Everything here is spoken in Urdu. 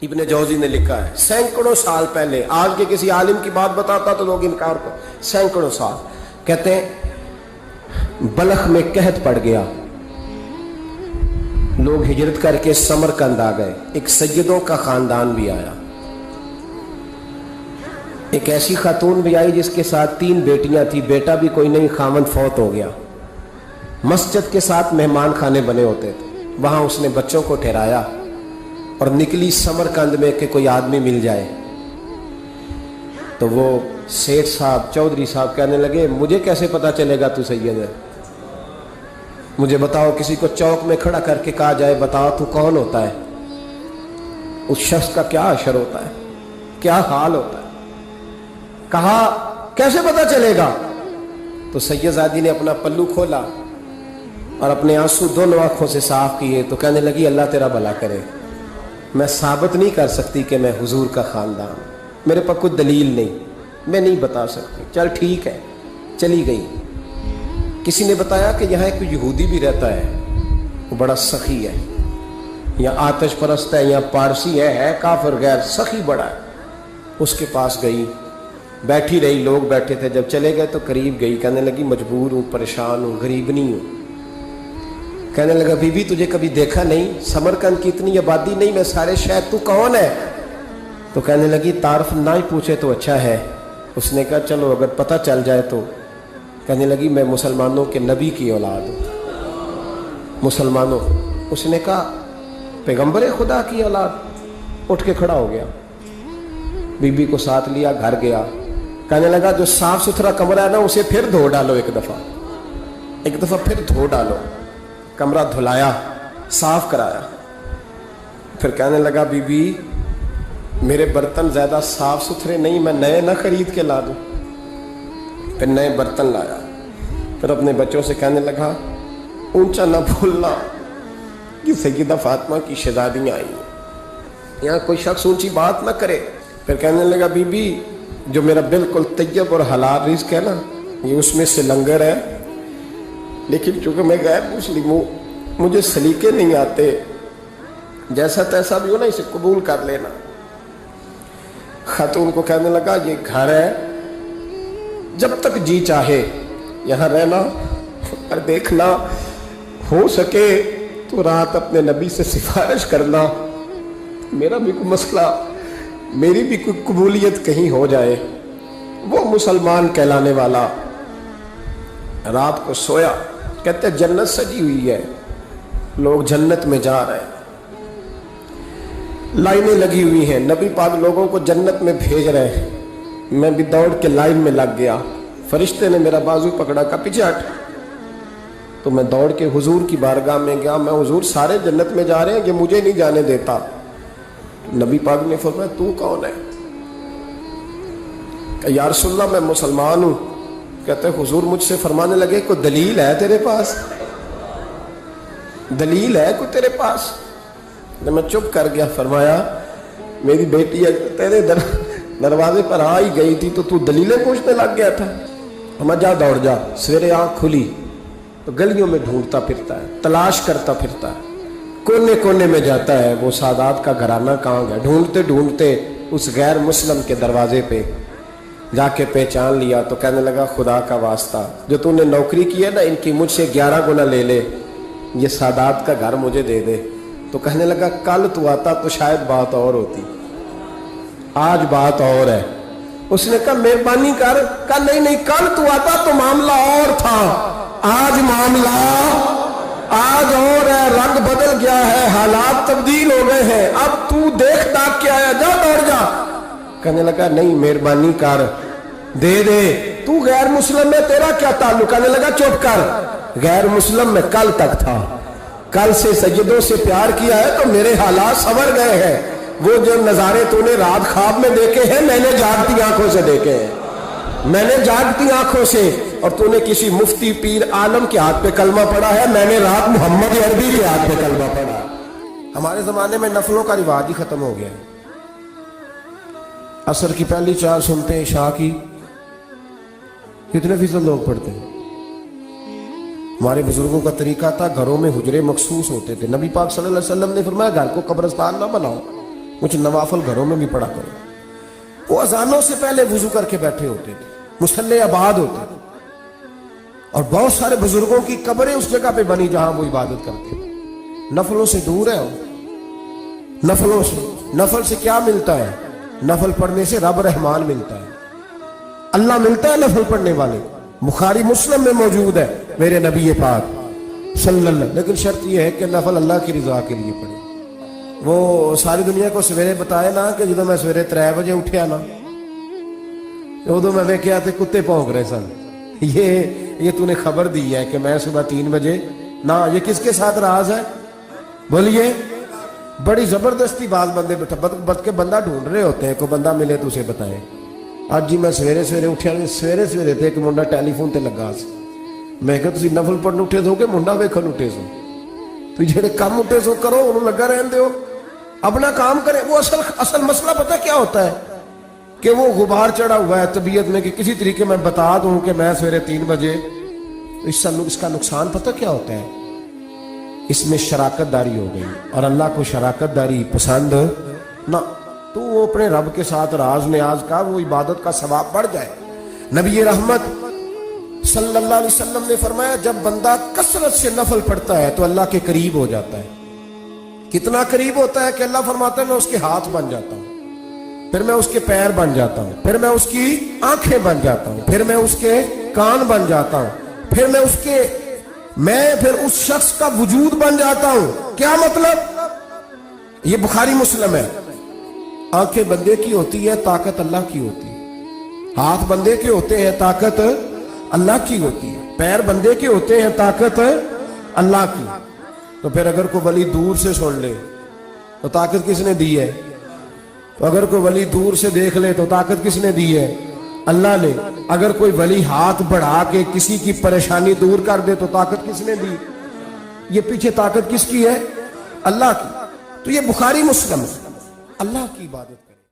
ابن جوزی نے لکھا ہے سینکڑوں سال پہلے، آج کے کسی عالم کی بات بتاتا تو لوگ انکار کرتے، سینکڑوں سال، کہتے ہیں بلخ میں قحط پڑ گیا، لوگ ہجرت کر کے سمرقند آ گئے، ایک سیدوں کا خاندان بھی آیا، ایک ایسی خاتون بھی آئی جس کے ساتھ 3 بیٹیاں تھی، بیٹا بھی کوئی نہیں، خاوند فوت ہو گیا، مسجد کے ساتھ مہمان خانے بنے ہوتے تھے، وہاں اس نے بچوں کو ٹھہرایا اور نکلی سمرقند میں کہ کوئی آدمی مل جائے، تو وہ سیٹھ صاحب چودھری صاحب کہنے لگے مجھے کیسے پتا چلے گا تو سید ہے، مجھے بتاؤ، کسی کو چوک میں کھڑا کر کے کہا جائے بتاؤ تو کون ہوتا ہے، اس شخص کا کیا اشر ہوتا ہے، کیا حال ہوتا ہے، کہا کیسے پتا چلے گا؟ تو سید زادی نے اپنا پلو کھولا اور اپنے آنسو دونوں آنکھوں سے صاف کیے تو کہنے لگی اللہ تیرا بھلا کرے، میں ثابت نہیں کر سکتی کہ میں حضور کا خاندان، میرے پاس کوئی دلیل نہیں، میں نہیں بتا سکتی، چل ٹھیک ہے، چلی گئی۔ کسی نے بتایا کہ یہاں ایک یہودی بھی رہتا ہے، وہ بڑا سخی ہے، یا آتش پرست ہے، یا پارسی ہے کافر غیر، سخی بڑا ہے، اس کے پاس گئی، بیٹھی رہی، لوگ بیٹھے تھے، جب چلے گئے تو قریب گئی، کہنے لگی مجبور ہوں، پریشان ہوں، غریبنی ہوں، کہنے لگا بی بی تجھے کبھی دیکھا نہیں، سمرقند کی اتنی آبادی نہیں، میں سارے شہر، تو کون ہے؟ تو کہنے لگی تعارف نہ ہی پوچھے تو اچھا ہے۔ اس نے کہا چلو اگر پتہ چل جائے تو، کہنے لگی میں مسلمانوں کے نبی کی اولاد ہوں، مسلمانوں، اس نے کہا پیغمبر خدا کی اولاد، اٹھ کے کھڑا ہو گیا، بی بی کو ساتھ لیا، گھر گیا، کہنے لگا جو صاف ستھرا کمرہ ہے نا اسے پھر دھو ڈالو، ایک دفعہ پھر دھو ڈالو، کمرہ دھلایا، صاف کرایا، پھر کہنے لگا بی بی میرے برتن زیادہ صاف ستھرے نہیں، میں نئے نہ خرید کے لا دوں، پھر نئے برتن لایا، پھر اپنے بچوں سے کہنے لگا اونچا نہ بھولنا کہ سیدہ فاطمہ کی شہزادیاں آئی ہیں، یہاں کوئی شخص اونچی بات نہ کرے۔ پھر کہنے لگا بی بی جو میرا بالکل طیب اور حلال رزق ہے نا یہ اس میں سے لنگر ہے، لیکن چونکہ میں غیر مسلم ہوں مجھے سلیقے نہیں آتے، جیسا تیسا بھی ہو نا اسے قبول کر لینا۔ خاتون کو کہنے لگا یہ گھر ہے، جب تک جی چاہے یہاں رہنا، اور دیکھنا ہو سکے تو رات اپنے نبی سے سفارش کرنا، میرا بھی کوئی مسئلہ، میری بھی کوئی قبولیت کہیں ہو جائے۔ وہ مسلمان کہلانے والا رات کو سویا، کہتے جنت سجی ہوئی ہے، لوگ جنت میں جا رہے ہیں، لائنیں لگی ہوئی ہیں، نبی پاک لوگوں کو جنت میں بھیج رہے ہیں، میں بھی دوڑ کے لائن میں لگ گیا، فرشتے نے میرا بازو پکڑا، کا پیچھے ہٹ، تو میں دوڑ کے حضور کی بارگاہ میں گیا، میں حضور سارے جنت میں جا رہے ہیں، یہ مجھے نہیں جانے دیتا۔ نبی پاک نے فرمایا تو کون ہے؟ کہ یا رسول اللہ میں مسلمان ہوں۔ کہتے حضور مجھ سے فرمانے لگے کوئی دلیل ہے تیرے پاس؟ دلیل ہے کوئی تیرے پاس؟ میں چپ کر گیا، فرمایا میری بیٹی تیرے دروازے پر آ ہی گئی تھی تو دلیلیں پوچھنے لگ گیا تھا۔ ہم جا دوڑ جا، سویرے آنکھ کھلی تو گلیوں میں ڈھونڈتا پھرتا ہے، تلاش کرتا پھرتا ہے، کونے کونے میں جاتا ہے وہ سادات کا گھرانہ کہاں گیا، ڈھونڈتے ڈھونڈتے اس غیر مسلم کے دروازے پہ جا کے پہچان لیا، تو کہنے لگا خدا کا واسطہ جو تو نے نوکری کی ہے نا ان کی مجھ سے 11 گنا لے لے، یہ سادات کا گھر مجھے دے دے۔ تو کہنے لگا کل تو آتا تو شاید بات اور ہوتی، آج بات اور ہے۔ اس نے کہا مہربانی کر، کہا نہیں کل تو آتا تو معاملہ اور تھا، آج معاملہ آج اور ہے، رنگ بدل گیا ہے، حالات تبدیل ہو گئے ہیں، اب تو دیکھ داکھ کے آیا، جا دوڑ جا۔ کہنے لگا نہیں مہربانی کر، دے دے، تو غیر مسلم میں تیرا کیا تعلق؟ کہنے لگا چپ کر، غیر مسلم میں کل تک تھا، کل سے سجدوں سے پیار کیا ہے تو میرے حالات سنور گئے ہیں، وہ جو نظارے تو نے رات خواب میں دیکھے ہیں میں نے جاگتی آنکھوں سے دیکھے ہیں، میں نے جاگتی آنکھوں سے، اور تو نے کسی مفتی پیر عالم کے ہاتھ پہ کلمہ پڑھا ہے، میں نے رات محمد عربی کے ہاتھ پہ کلمہ پڑھا۔ ہمارے زمانے میں نفلوں کا رواج ہی ختم ہو گیا، عصر کی پہلی 4 سنتے ہیں، عشاء کی کتنے فیصد لوگ پڑھتے ہیں؟ ہمارے بزرگوں کا طریقہ تھا، گھروں میں حجرے مخصوص ہوتے تھے. نبی پاک صلی اللہ علیہ وسلم نے فرمایا گھر کو قبرستان نہ بناؤ، کچھ نوافل گھروں میں بھی پڑھا کرو. وہ اذانوں سے پہلے وضو کر کے بیٹھے ہوتے تھے، مصلے آباد ہوتے تھے، اور بہت سارے بزرگوں کی قبریں اس جگہ پہ بنی جہاں وہ عبادت کرتے تھے. نفلوں سے دور ہے، نفلوں سے. نفل سے کیا ملتا ہے؟ نفل پڑھنے سے رب رحمان ملتا ہے، اللہ ملتا ہے نفل پڑھنے والے. بخاری مسلم میں موجود ہے میرے نبی پاک صلی اللہ علیہ وسلم. لیکن شرط یہ ہے کہ نفل اللہ کی رضا کے لیے پڑھے. وہ ساری دنیا کو سویرے بتائے نا کہ جدو میں سویرے 3 بجے اٹھیا نا ادو میں ویکھیا تے کتے بھونک رہے سن. یہ تو نے خبر دی ہے کہ میں صبح 3 بجے نہ. یہ کس کے ساتھ راز ہے بولیے؟ بڑی زبردستی بعض بندے بد کے بندہ ڈھونڈ رہے ہوتے ہیں، کوئی بندہ ملے تو اسے بتائیں. آج جی میں سویرے سویرے اٹھیا، سویرے تے ایک منڈا ٹیلی فون تے لگا سی. میں کہا تسی نفل پڑھن اٹھے سو کہ منڈا ویکھن اٹھے سو؟ تو جڑے کام اٹھے سو کرو، انہوں لگا رہن دیو، اپنا کام کریں. وہ اصل مسئلہ پتہ کیا ہوتا ہے کہ وہ غبار چڑھا ہوا ہے طبیعت میں کہ کسی طریقے میں بتا دوں کہ میں سویرے 3 بجے. اس کا نقصان پتہ کیا ہوتا ہے؟ اس میں شراکت داری ہو گئی، اور اللہ کو شراکت داری پسند نہ. تو وہ اپنے رب کے ساتھ راز نیاز کا وہ عبادت کا ثواب بڑھ جائے. نبی رحمت صلی اللہ علیہ وسلم نے فرمایا جب بندہ کثرت سے نفل پڑھتا ہے تو اللہ کے قریب ہو جاتا ہے. کتنا قریب ہوتا ہے کہ اللہ فرماتا ہے میں اس کے ہاتھ بن جاتا ہوں، پھر میں اس کے پیر بن جاتا ہوں، پھر میں اس کی آنکھیں بن جاتا ہوں، پھر میں اس کے کان بن جاتا ہوں، پھر پھر اس شخص کا وجود بن جاتا ہوں. کیا مطلب؟ یہ بخاری مسلم ہے. آنکھیں بندے کی ہوتی ہے، طاقت اللہ کی ہوتی ہے. ہاتھ بندے کے ہوتے ہیں، طاقت اللہ کی ہوتی ہے. پیر بندے کے ہوتے ہیں، طاقت اللہ کی. تو پھر اگر کوئی ولی دور سے سن لے تو طاقت کس نے دی ہے؟ تو اگر کوئی ولی دور سے دیکھ لے تو طاقت کس نے دی ہے؟ اللہ نے. اگر کوئی ولی ہاتھ بڑھا کے کسی کی پریشانی دور کر دے تو طاقت کس نے دی؟ یہ پیچھے طاقت کس کی ہے؟ اللہ کی. تو یہ بخاری مسلم ہے. اللہ کی عبادت